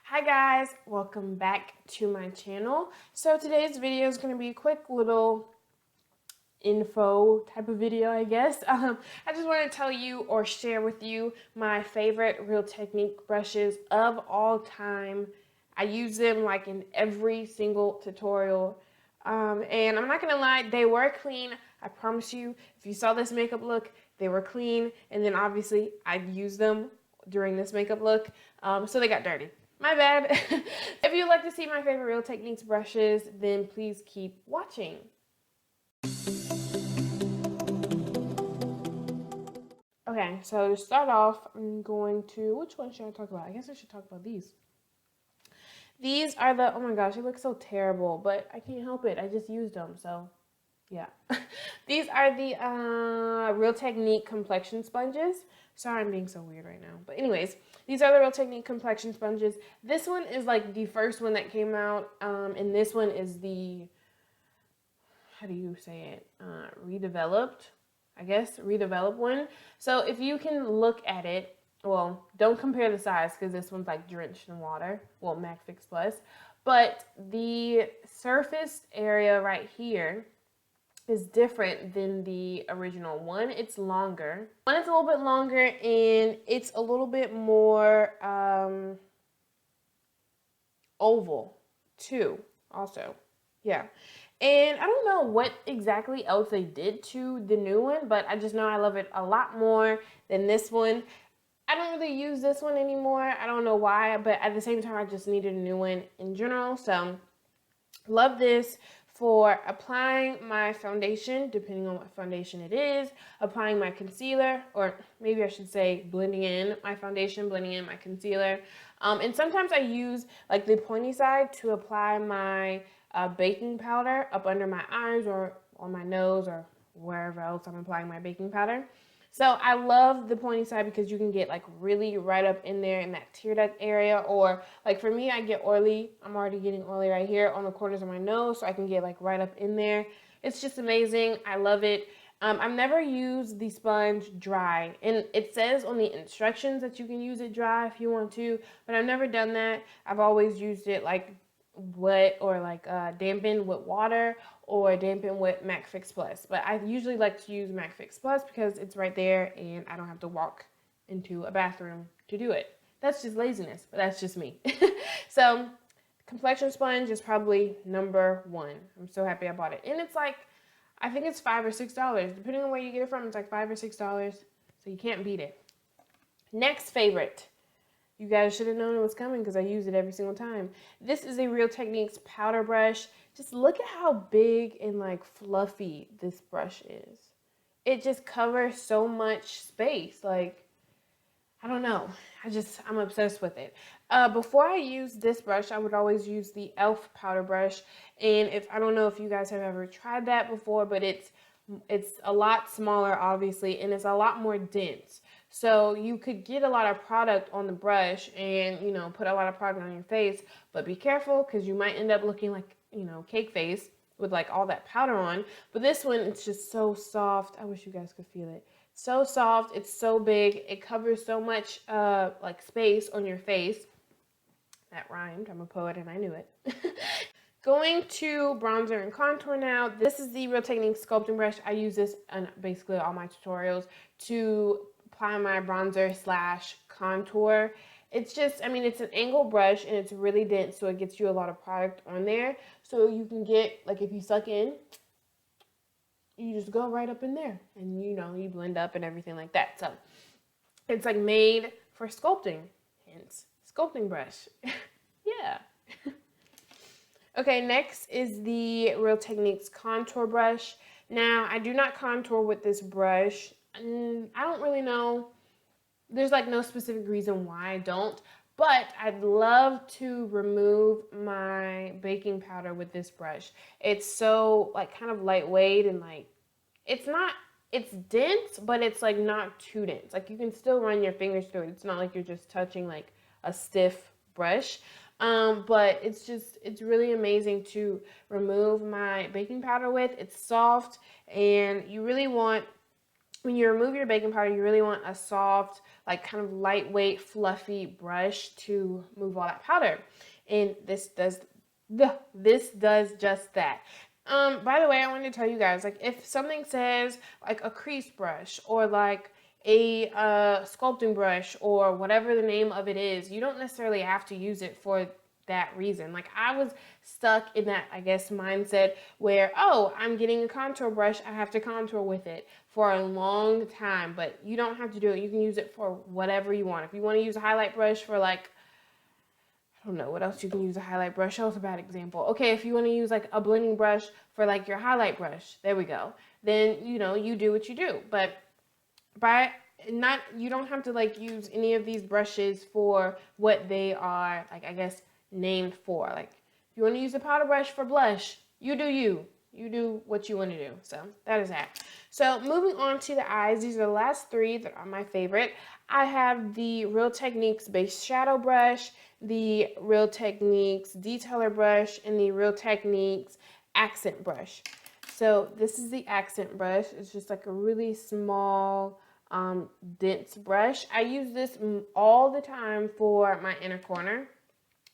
Hi guys, welcome back to my channel. So today's video is going to be a quick little info type of video, I guess. I just want to tell you or share with you my favorite Real Technique brushes of all time. I use them like in every single tutorial. And I'm not going to lie, they were clean. I promise you, if you saw this makeup look, they were clean. And then obviously I used them during this makeup look, so they got dirty. My bad. If you'd like to see my favorite Real Techniques brushes, then please keep watching. Okay, so to start off, I'm going to, which one should I talk about? I guess I should talk about these. These are the, oh my gosh, they look so terrible, but I can't help it. I just used them, so yeah. These are the Real Technique Complexion sponges. Sorry, I'm being so weird right now. But anyways, these are the Real Technique Complexion sponges. This one is like the first one that came out, and this one is the, how do you say it? Redeveloped, I guess, redeveloped one. So if you can look at it, well, don't compare the size because this one's like drenched in water. Well, MAC Fix Plus. But the surface area right here is different than the original one. It's longer. One is a little bit longer and it's a little bit more oval too, also. Yeah. And I don't know what exactly else they did to the new one, but I just know I love it a lot more than this one. I don't really use this one anymore. I don't know why, but at the same time, I just needed a new one in general. So, love this for applying my foundation, depending on what foundation it is, applying my concealer, or maybe I should say blending in my foundation, blending in my concealer. And sometimes I use like the pointy side to apply my baking powder up under my eyes or on my nose or wherever else I'm applying my baking powder. So I love the pointy side because you can get like really right up in there in that tear duct area, or like for me, I get oily. I'm already getting oily right here on the corners of my nose, so I can get like right up in there. It's just amazing. I love it. I've never used the sponge dry, and it says on the instructions that you can use it dry if you want to, but I've never done that. I've always used it like wet or like dampened with water or dampen with MAC Fix Plus. But I usually like to use MAC Fix Plus because it's right there and I don't have to walk into a bathroom to do it. That's just laziness, but that's just me. So complexion sponge is probably number one. I'm so happy I bought it. And it's like, I think it's $5 or $6. Depending on where you get it from, it's like $5 or $6. So you can't beat it. Next favorite. You guys should have known it was coming because I use it every single time. This is a Real Techniques powder brush. Just look at how big and like fluffy this brush is. It just covers so much space. Like, I don't know. I'm obsessed with it. Before I use this brush, I would always use the e.l.f. powder brush. And I don't know if you guys have ever tried that before, but it's a lot smaller, obviously, and it's a lot more dense. So you could get a lot of product on the brush and, put a lot of product on your face, but be careful because you might end up looking like, cake face with like all that powder on. But this one, it's just so soft. I wish you guys could feel it. So soft. It's so big. It covers so much like space on your face. That rhymed. I'm a poet and I knew it. Going to bronzer and contour now. This is the Real Technique Sculpting brush. I use this on basically all my tutorials to apply my bronzer / contour. It's just, it's an angled brush and it's really dense, so it gets you a lot of product on there. So you can get, like if you suck in, you just go right up in there and you blend up and everything like that. So it's like made for sculpting, hence sculpting brush. Yeah. Okay, next is the Real Techniques contour brush. Now, I do not contour with this brush. I don't really know. There's like no specific reason why I don't, but I'd love to remove my baking powder with this brush. It's so like kind of lightweight and like, it's dense, but it's like not too dense. Like you can still run your fingers through it. It's not like you're just touching like a stiff brush. But it's really amazing to remove my baking powder with. It's soft and you really want when you remove your baking powder, you really want a soft, like kind of lightweight, fluffy brush to move all that powder. And this does just that. By the way, I wanted to tell you guys, like if something says like a crease brush or like a sculpting brush or whatever the name of it is, you don't necessarily have to use it for that reason. Like I was stuck in that, I guess, mindset where, oh, I'm getting a contour brush, I have to contour with it for a long time, but you don't have to do it. You can use it for whatever you want. If you want to use a highlight brush for like, I don't know what else you can use a highlight brush. That was a bad example. Okay, if you want to use like a blending brush for like your highlight brush, there we go. Then, you know, you do what you do. But you don't have to like use any of these brushes for what they are, like, I guess, named for. Like if you want to use a powder brush for blush, you do what you want to do. So that is that. So moving on to the eyes, these are the last three that are my favorite. I have the Real Techniques base shadow brush, the Real Techniques detailer brush, and the Real Techniques accent brush. So this is the accent brush. It's just like a really small dense brush. I use this all the time for my inner corner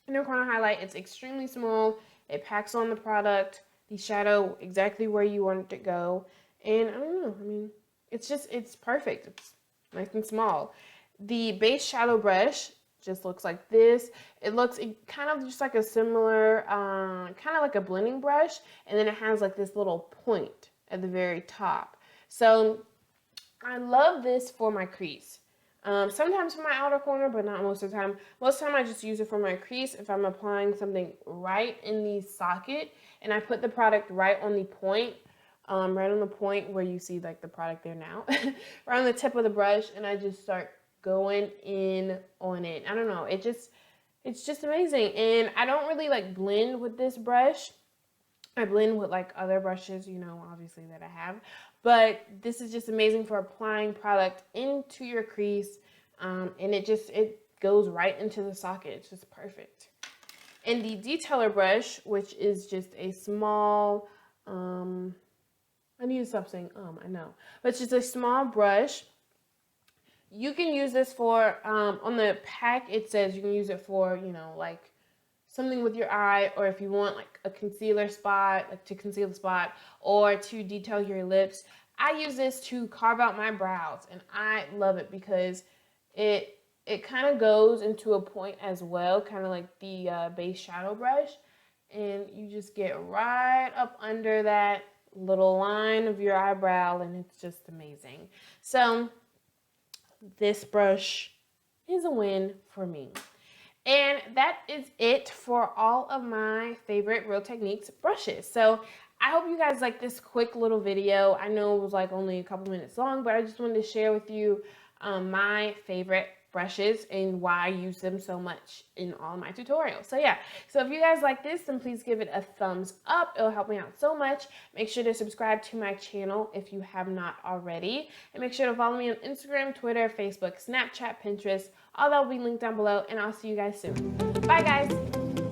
highlight. It's extremely small. It packs on the product, the shadow exactly where you want it to go. And I don't know, I mean, it's perfect. It's nice and small. The base shadow brush just looks like this. It looks kind of just like a similar, kind of like a blending brush. And then it has like this little point at the very top. So I love this for my crease. Sometimes for my outer corner, but not most of the time. Most of the time I just use it for my crease if I'm applying something right in the socket and I put the product right on the point, where you see like the product there now, right on the tip of the brush, and I just start going in on it. I don't know, it's just amazing. And I don't really like blend with this brush. I blend with like other brushes, you know, obviously that I have, but this is just amazing for applying product into your crease, and it goes right into the socket. It's just perfect. And the detailer brush, which is just a small, I need to stop saying I know, but it's just a small brush. You can use this for, on the pack it says you can use it for, you know, like something with your eye, or if you want like a concealer spot, like to conceal the spot, or to detail your lips. I use this to carve out my brows, and I love it because it kind of goes into a point as well, kind of like the base shadow brush, and you just get right up under that little line of your eyebrow, and it's just amazing. So this brush is a win for me. And that is it for all of my favorite Real Techniques brushes. So I hope you guys like this quick little video. I know it was like only a couple minutes long, but I just wanted to share with you my favorite brushes and why I use them so much in all my tutorials. So yeah, so if you guys like this, then please give it a thumbs up. It'll help me out so much. Make sure to subscribe to my channel if you have not already. And make sure to follow me on Instagram, Twitter, Facebook, Snapchat, Pinterest. All that will be linked down below, and I'll see you guys soon. Bye guys!